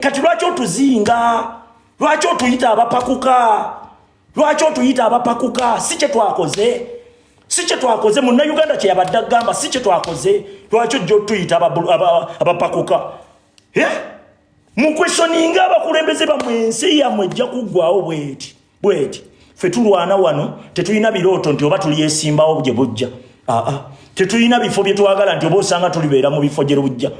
kati lwaki otuzinga lwaki otuyita abapakuka lwaki otuyita abapakuka si kye twakoze munnayuganda kye yabadde agamba si kye twakoze lwaki ojja otuyita abapakuka mukwesyoninga abakulembeze bammwe ensi yammwe ejja kuggwawo bweti ffe tulwana wano tetulina birooto nti oba tulyesimbawo gye bujja tetulina bifo bye twagala nti oba osanga tulibeera mu bifo gye bujja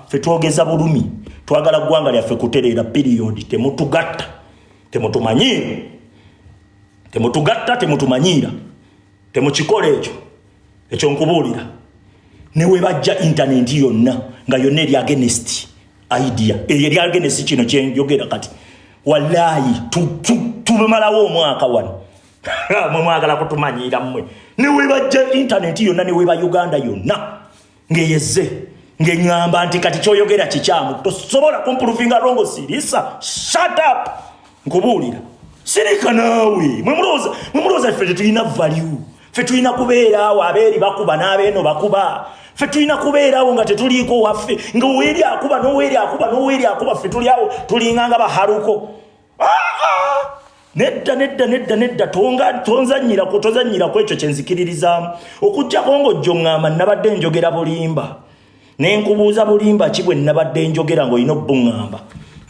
ffe twogeza bulumi twagala ggwanga lyaffe kutereera piriyodi temutugatta temutumanyiira temukikola ekyo nkubuulira ne we bajja intaneti yonna nga yonna eri agenest idea eri agenest kino kyenjogera kati wallahi tumalawo omwaka wano mwe mwagala kutumanyiira mmwe ne we bajja intaneti yonna ne we ba Uganda yonna ngeyeze ngeŋŋamba nti kati kyoyogera kikyamu tosobola kumpuluvinga rongo sirisa shut up nkubuulira sirika naawe mwemulowooza ffe tetulina value ffe tulina kubeeraawo abeeri bakuba n'abeeno bakuba ffe tulina kubeeraawo nga tetuliiko waffe nga oweeri akuba ffe tuliawo tulinganga bahaluko nedda tozanyira ku ekyo kyenzikiririzaamu okujjako ng'ojjo ŋŋamba nabadde njogera bulimba nenkubuuza bulimba ki bwe nabadde njogera ng'olina obbuŋŋamba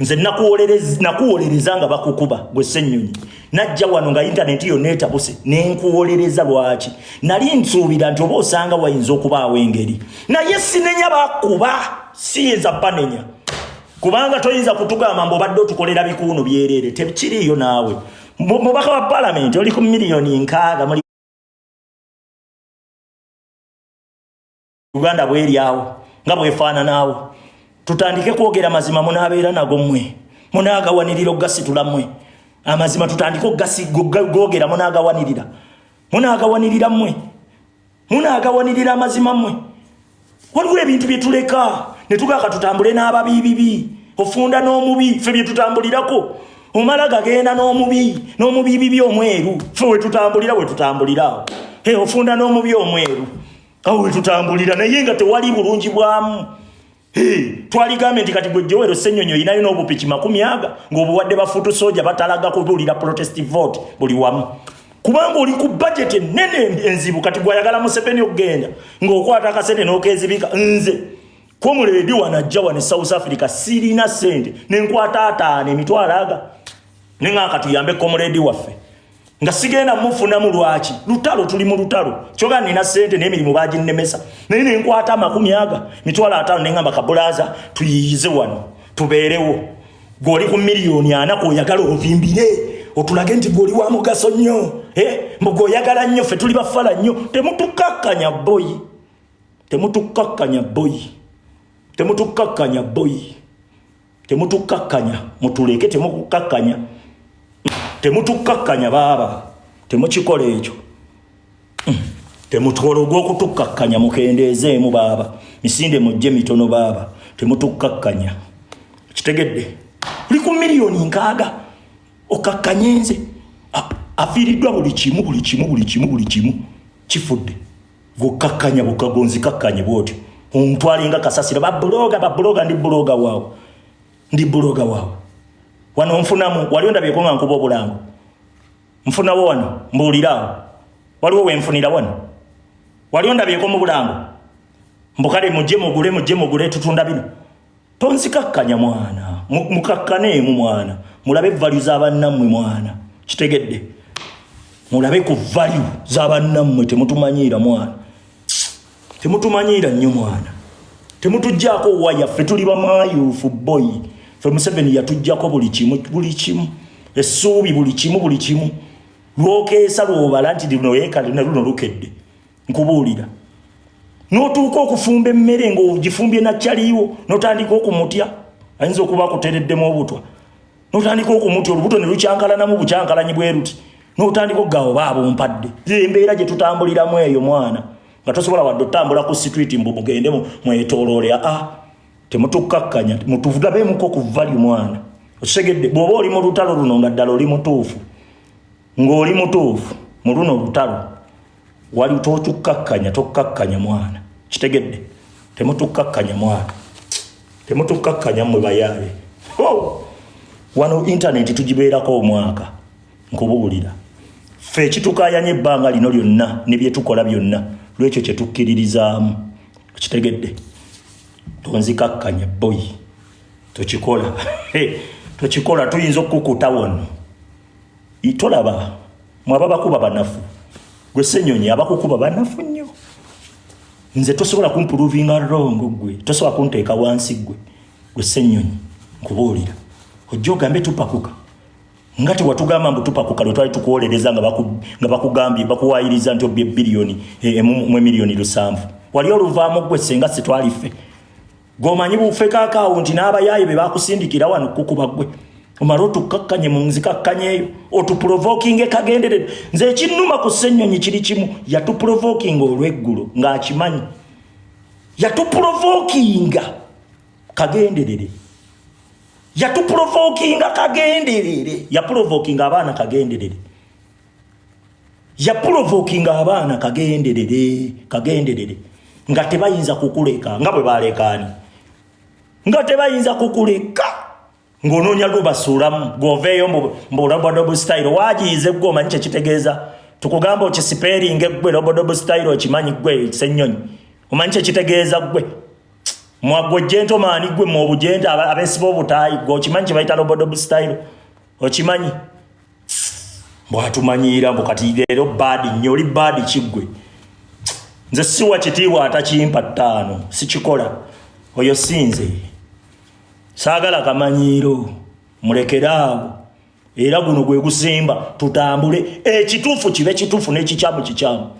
nze nakuwolereza nga bakukuba gwe Ssennyonyi najja wano nga intaneti yonna etabuse nenkuwolereza lwaki nali nsuubira nti oba osanga wayinza okubaawo engeri naye sinenya bakuba siyinza banenya kubanga toyinza kutugamba mbobadde otukolera bikuuno byerere tekiriiyo naawe mubaka wa palamenti oli ku miliyoni 6 muri Uganda bweryawo nga bwefaananaawo tutandike kwogera mazima munaabeera nago mmwe munaagawanirira ogasitula mmwe amazima tutandike ogogera munaagawanirira mmwe munaagawanirira amazima mmwe waliwo ebintu bye tuleka ne tugaaka tutambule n'ababiibibi ofunda n'omubi ffe bye tutambulirako omala gagenda n'omubi bibi omweru ffe we tutambulira ofunda n'omubi omweru awo we tutambulira naye nga tewali bulungi bwamu twaligambe nti kati gwe Joel Ssennyonyi olinayo n'obupiki 100 ng'obuwadde bafutu soja batalaga kubuulira protest vote buli wamu kubanga oli ku budget ennene enzibu kati gwayagala Museveni okugenda ng'okwata akasente n'okezibika nze komuledi wanajja wane South Africa sirina sente nenkwata ataano emitwalo aga nenga tuyambe komuledi waffe nga sigenda mufunamu lwaki lutalo tuli mu lutalo kyoga nina sente n'emirimu baginnemesa naye nenkwata 100 mitwalo 5 nengamba kabulaza tuyiyize wano tubeerewo goli ku miliyoni 4 koyagala ovimbire otulage nti goli wa mugaso nnyo mbugo oyagala nnyo ffe tuli bafala nnyo temutukakkanya mutuleke temutukakkanya baba temukikola ekyo temutwologa okutukakkanya mukendeezeemu baba misinde mujje mitono baba temutukakkanya kitegedde uli ku miliyoni 6 okakkanyenze afiiriddwa buli kimu kifudde gokakkanya bukagonzi kakkanye bwotyo ontwalinga kasasira babbuloga ndi buloga waawe wano nfunamu wali ondabyeko nga nkuba obulango nfunawo wano mbuuliraawo waliwo wenfunira wano wali ondabyeko mu bulango mbukale mujje mugule tutunda bino tonzikakkanya mwana mukakkaneemu mwana mulabe value z'abannammwe mwana kitegedde mulabe ku value z'abannammwe temutumanyiira mwana temutumanyiira nnyo mwana temutujjaako waya ffe tuli bamayufu boy ffe Museveni yatujjako buli kimu essuubi buli kimu lwokeesa lwobala nti lino yeekali luno lukedde nkubuulira n'otuuka okufumba emmere ng'ogifumbye nakyaliiwo n'otandika okumutya ayinza okuba akutereddemu obutwa n'otandika okumutya olubuto ne lukyankalanamu bukyankalanyi bwe ruti n'otandika okugaawo baabo mpadde embeera gye tutambuliramu eyo mwana nga tosobola wadde otambula ku street mbu mugende mwetoloole temutukakkanya mutulabeemuko ku value mwana osegedde bw'oba oli mu lutalo luno nga ddala oli mutuufu ng'oli mutuufu mu luno olutalo wali tokkakkanya mwana kitegedde temutukakkanya mwana temutukakkanya mwe bayaabe wano internet tugibeerako omwaka nkubuulira ffe kitukayanya ebbanga lino lyonna ne bye tukola byonna lwekyo kye tukkiririzaamu kitegedde tonzikakkanya boy tukikola tukikola tuyinza okukuta wano itolaba mwaba bakuba banafu gwe Ssenyonyi abakukuba banafu nnyo nze tosobola kumpuruvinga wrong gwe tosobola kunteeka wansi gwe Ssenyonyi nkubuulira ojja ogambe tupakuka nga tewatugamba mbu tupakuka lwe twali tukuwolereza nga bakugambye bakuwaayiriza nti obye biliyoni mu miliyoni 7 wali oluvaamu gwe senga se twaliffe gomanyi bufeka akawunti n'abayaaye be bakusindikira wano kukuba gwe omaro tukakkanye mu nzikakkanye eyo otuprovokinge kagenderere nze ekinnuma ku Ssenyonyi kiri kimu yatuprovokinga olw'eggulo ng'akimanyi yatuprovokinga kagenderere yatuprovokinga kagenderere yaprovokinga abaana kagenderere yaprovokinga abaana kagenderere nga tebayinza kukuleka nga bwe balekaani nga tebayinza kukuleka ng'onoonya lubasuulamu gwoveeyo mbulobodobu style waagiyize gwe omanyi kyekitegeeza tukugamba okisiperinga eggwe lobodobu style okimanyi gwe Ssenyonyi omanyi kyekitegeeza gwe mwagwe gentleman gwe mu obugente abesiba obutaayi gwe okimanyi kye bayita lobodobu style okimanyi bwatumanyiira mbu kati leero badi nnyo oli badi kiggwe nze siwa kitiibwa atakimpa 5 sikikola oyo sinze saagala kamanyiiro mulekeraawo era guno gwe gusimba tutambule ekituufu kibe kituufu n'ekikyamu kikyamu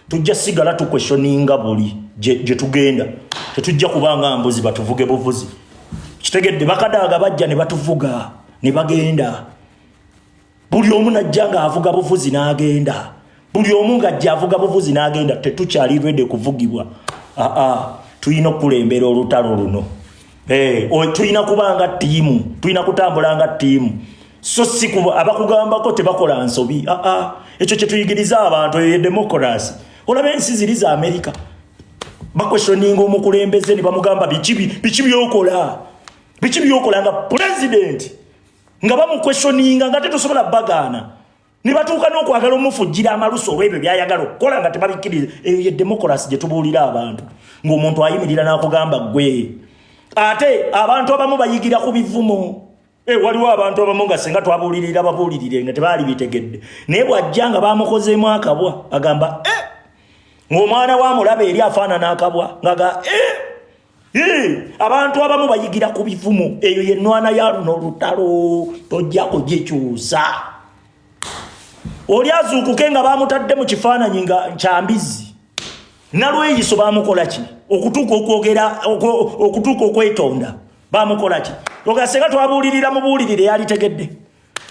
tujja sigala tukweshoninga buli gye tugenda tetujja kubanga mbuzi batuvuge buvuzi kitegedde bakadaaga bajja ne batuvuga ne bagenda buli omu najja ng'avuga buvuzi n'agenda buli omu ng'ajja avuga buvuzi n'agenda tetukyali lwedde kuvugibwa tulina okulembera olutalo luno tulina kubanga ttiimu tulina kutambula nga ttiimu so si abakugambako tebakola nsobi ekyo kye tuyigiriza abantu eyo demokolasi olaba ensi ziri za Amerika bakweshoninga omukulembeze ne bamugamba biki byokola nga president nga bamukweshoninga nga tetusobola bagaana ne batuuka n'okwagala omufujjira amaluso olw'ebyo byayagala okukola nga tebabikkiriza eyo ye demokolasi gye tubuulira abantu ng'omuntu ayimirira n'akugamba gwe ate abantu abamu bayigira ku bivumo waliwo abantu abamu nga senga twabuulirira babuulirire nga tebaali bitegedde naye bw'ajja nga bamukozeemu akabwa agamba ng'omwana wa mulabe eri afaanana akabwa ngaga abantu abamu bayigira ku bivumo eyo ye nnwana ya luno olutalo tojja kugikyusa oli azuukuke nga bamutadde mu kifaananyi nga kyambizi nalweyiso bamukola ki okutuuka okwetonda bamukola ki ogasenga twabuulirira mubuulirire yalitegedde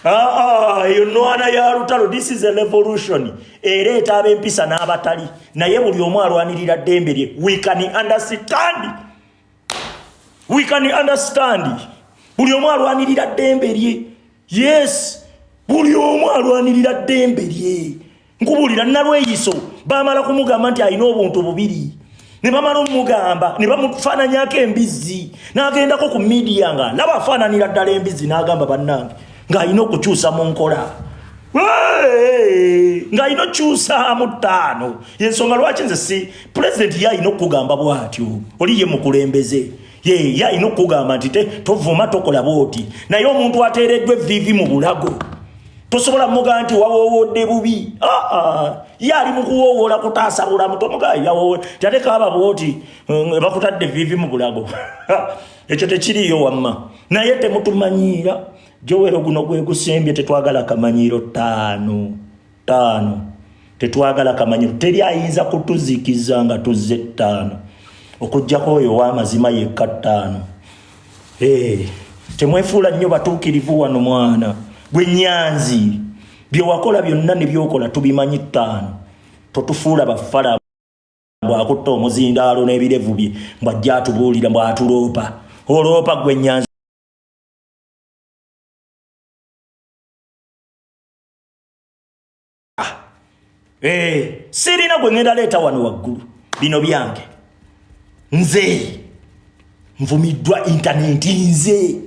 eyo nnwana ya lutalo this is a revolution ereeta ab'empisa n'abatali naye buli omu alwanirira ddembe lye we can understand buli omu alwanirira ddembe lye yes buli omu alwanirira ddembe lye nkubuulira nalweyiso bamala kumugamba nti alina obuntu bubiri ne bamala omugamba ne bamufaananyako embizzi n'agendako ku midiya nga nabafaananira ddala embizzi n'agamba bannange ng'alina okukyusa mu nkola ng'alina okukyusaamu 5 yensonga lwaki nze si pulezidenti ye alina okugamba bw'atyo oli ye mukulembeze ye alina okugamba nti tovuma tokola bw'oti naye omuntu ateereddwa evviivi mu bulago tosobola muga nti wawoowodde bubi ye ali mu kuwoowoola kutaasa bulamu tomuga yawoowodde tyaleka aba bw'oti bakutadde evviivi mu bulago ekyo tekiriyo wamma naye temutumanyiira jowero guno gwe gusembye tetwagala kamanyiiro 5 tetwagala kamanyiiro teri ayinza kutuzikiza nga tuzze 5 okujjako oyo w'amazima yekka 5 temwefuula nnyo batuukirivu wano mwana gwe Nyanzi byewakola byonna ne byokola tubimanyi 5 totufuula bafala bwakutta omuzindaalo n'ebirevu bye mbwajja atubuulira mbwatuloopa oloopa gwe Nyanzi sirina gwe ngenda leeta wano waggulu bino byange nze nvumiddwa intaneti nze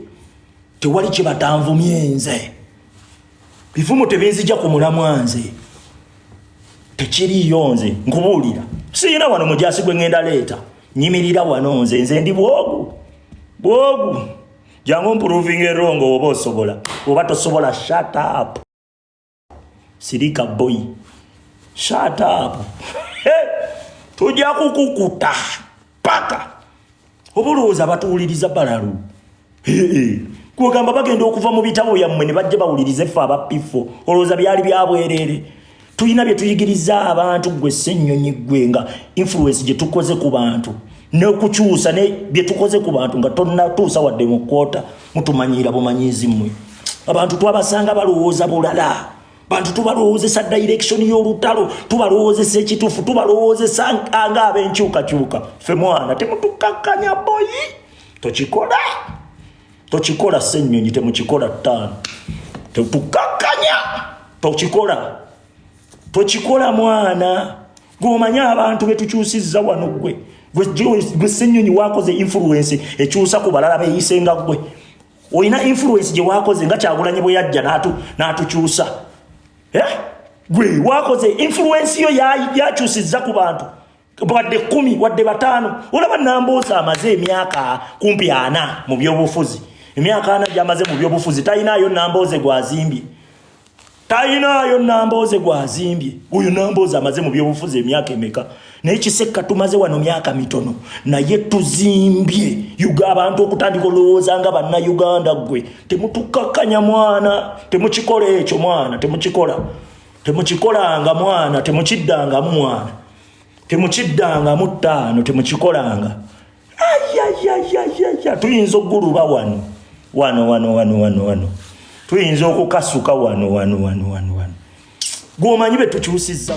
tewali kye batanvumye nze bivumo tebinzija ku mulamwa nze tekiriyo nze nkubuulira siyina wano mujasi gwe ngenda leeta nyimirira wano nze ndi bwogu jangu mproving erongo oba osobola oba tosobola shut up sirika boy shut up tujja kukukuta paka obulowooza batuwuliriza balalu kwegamba bagenda okuva mu bitabo yammwe ne bajja bawulirize ffe abapifo olowooza byali byabwerere tulina bye tuyigiriza abantu gwe ssennyonyi gwe nga influence gye tukoze ku bantu n'okukyusa ne bye tukoze ku bantu nga tonnatuusa wadde mu kwota mutumanyiira bumanyizi mmwe abantu twabasanga balowooza bulala bantu tubalowoozesa direction y'olutalo tubalowoozesa ekituufu tubalowoozesa nga ab'enkyukakyuka ffe mwana temutukakkanya boyi tokikola ssennyonyi temukikola ttaano tetukakkanya tokikola mwana gwomanyi abantu betukyusizza wano gwe ssennyonyi wakoze influence ekyusa ku balala beeyisenga gwe olina influence gye wakoze nga Kyagulanyi bwe yajja n'atukyusa gwe wakoze influence yo yakyusizza ku bantu wadde 10 wadde 5 olaba Nambooze amaze emyaka kumpi 4 mu byobufuzi emyaka 4 gyamaze mu byobufuzi talinayo Nambooze gwazimbye uyu Nambooze amaze mu byobufuzi emyaka emeka naye kisekka tumaze wano myaka mitono naye tuzimbye abantu okutandika olowooza nga bannayuganda gwe temutukakkanya mwana temukikola ekyo mwana temukikolanga mwana temukiddangamu mwana temukiddangamu ttaano temukikolanga tuyinza okuguluba wano tuyinza okukasuka wano gwomanyi betukyusizza